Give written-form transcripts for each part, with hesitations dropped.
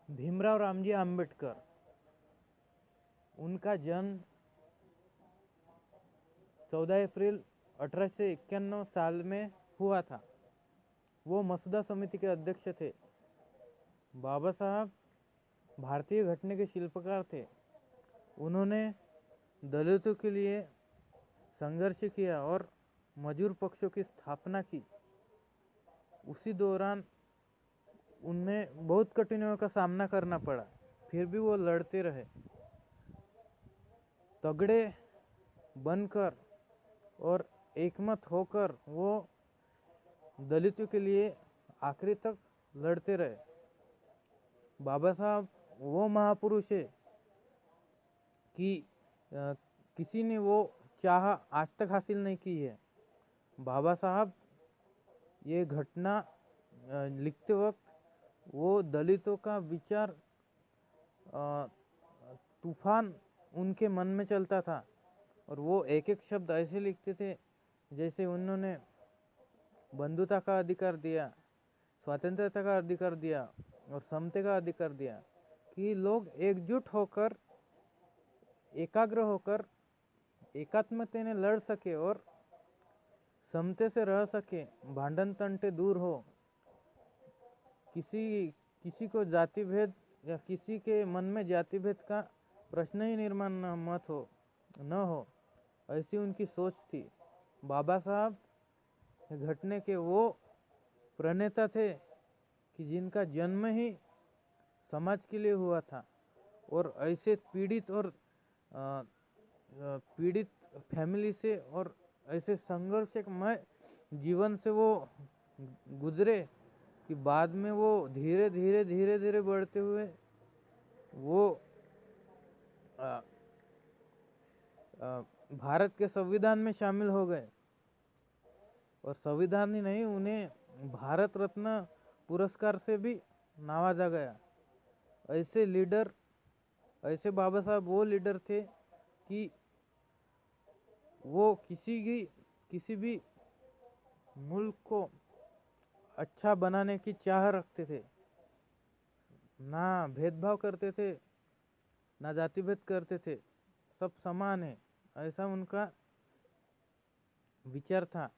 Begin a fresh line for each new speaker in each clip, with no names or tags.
भीमराव रामजी आम्बेडकर, उनका जन्म 14 अप्रैल 1891 साल में हुआ था। वो मसौदा समिति के अध्यक्ष थे। बाबा साहब भारतीय घटने के शिल्पकार थे। उन्होंने दलितों के लिए संघर्ष किया और मजदूर पक्षों की स्थापना की। उसी दौरान उन्हें बहुत कठिनाइयों का सामना करना पड़ा, फिर भी वो लड़ते रहे। तगड़े बनकर और एकमत होकर वो दलितों के लिए आखिरी तक लड़ते रहे। बाबा साहब वो महापुरुष है कि किसी ने वो चाह आज तक हासिल नहीं की है। बाबा साहब ये घटना लिखते वक्त वो दलितों का विचार तूफान उनके मन में चलता था और वो एक एक शब्द ऐसे लिखते थे जैसे उन्होंने बंधुता का अधिकार दिया, स्वतंत्रता का अधिकार दिया और समता का अधिकार दिया, कि लोग एकजुट होकर, एकाग्र होकर, एकात्मता में लड़ सके और समते से रह सके, भांडन तंटे दूर हो, किसी को जाति भेद या किसी के मन में जाति भेद का प्रश्न ही निर्माण न हो, ऐसी उनकी सोच थी। बाबा साहब घटने के वो प्रणेता थे कि जिनका जन्म ही समाज के लिए हुआ था और ऐसे पीड़ित फैमिली से और ऐसे संघर्षमय जीवन से वो गुजरे कि बाद में वो धीरे धीरे बढ़ते हुए वो भारत के संविधान में शामिल हो गए और संविधान ही नहीं, उन्हें भारत रत्न पुरस्कार से भी नवाजा गया। ऐसे बाबा साहब वो लीडर थे कि वो किसी भी मुल्क को अच्छा बनाने की चाह रखते थे, ना भेदभाव करते थे, ना जाति भेद करते थे, सब समान है, ऐसा उनका विचार था।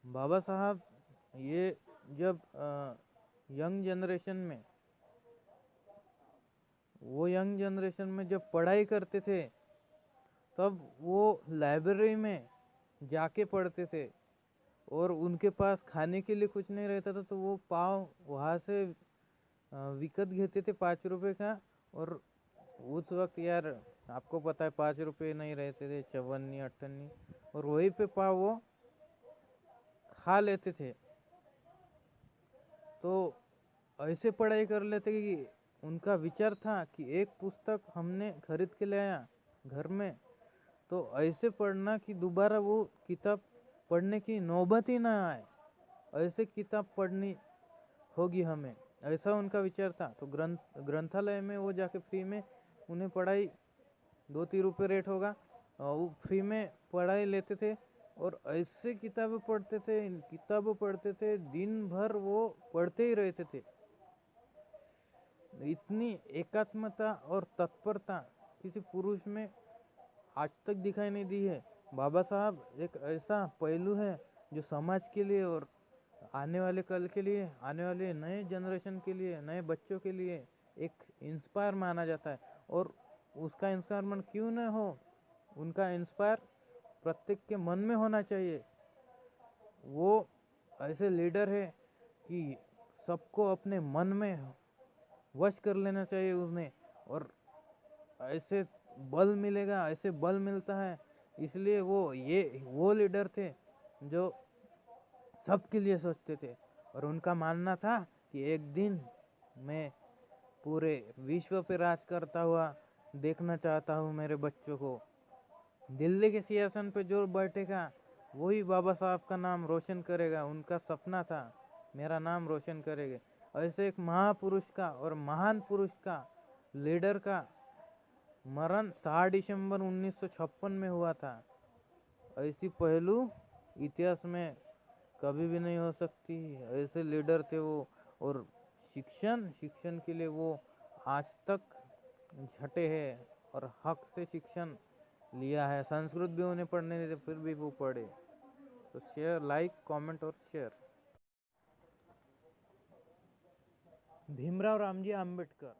बाबा साहब ये जब यंग जनरेशन में जब पढ़ाई करते थे तब वो लाइब्रेरी में जाके पढ़ते थे और उनके पास खाने के लिए कुछ नहीं रहता था तो वो पाव वहाँ से विकत घेते थे 5 रुपए का। और उस वक्त यार आपको पता है 5 रुपए नहीं रहते थे, चवन्नी अट्ठन्नी, और वहीं पे पाव वो खा लेते थे। तो ऐसे पढ़ाई कर लेते कि उनका विचार था कि एक पुस्तक हमने खरीद के ले आया घर में तो ऐसे पढ़ना कि दोबारा वो किताब पढ़ने की नौबत ही ना आए, ऐसे किताब पढ़नी होगी हमें, ऐसा उनका विचार था। तो ग्रंथालय में वो जाके फ्री में उन्हें पढ़ाई 2-3 रुपये रेट होगा, वो फ्री में पढ़ाई लेते थे और ऐसे किताबें पढ़ते थे, दिन भर वो पढ़ते ही रहते थे। इतनी एकात्मता और तत्परता किसी पुरुष में आज तक दिखाई नहीं दी है। बाबा साहब एक ऐसा पहलू है जो समाज के लिए और आने वाले कल के लिए, आने वाले नए जनरेशन के लिए, नए बच्चों के लिए एक इंस्पायर माना जाता है। और उसका इंस्पायरमेंट क्यों न हो, उनका इंस्पायर प्रत्येक के मन में होना चाहिए। वो ऐसे लीडर है कि सबको अपने मन में वश कर लेना चाहिए उन्हें, और ऐसे ऐसे बल मिलता है। इसलिए वो लीडर थे जो सबके लिए सोचते थे और उनका मानना था कि एक दिन मैं पूरे विश्व पे राज करता हुआ देखना चाहता हूँ मेरे बच्चों को। दिल्ली के सिंहासन पे जो बैठेगा वही बाबा साहब का नाम रोशन करेगा। उनका सपना था मेरा नाम रोशन करेगा। ऐसे एक महापुरुष का और महान पुरुष का, लीडर का मरण 6 दिसंबर 1956 में हुआ था। ऐसी पहलू इतिहास में कभी भी नहीं हो सकती। ऐसे लीडर थे वो, और शिक्षण शिक्षण के लिए वो आज तक झटे हैं और हक से शिक्षण लिया है। संस्कृत भी उन्हें पढ़ने नहीं थे, फिर भी वो पढ़े। तो शेयर, लाइक, कमेंट और शेयर। भीमराव रामजी आम्बेडकर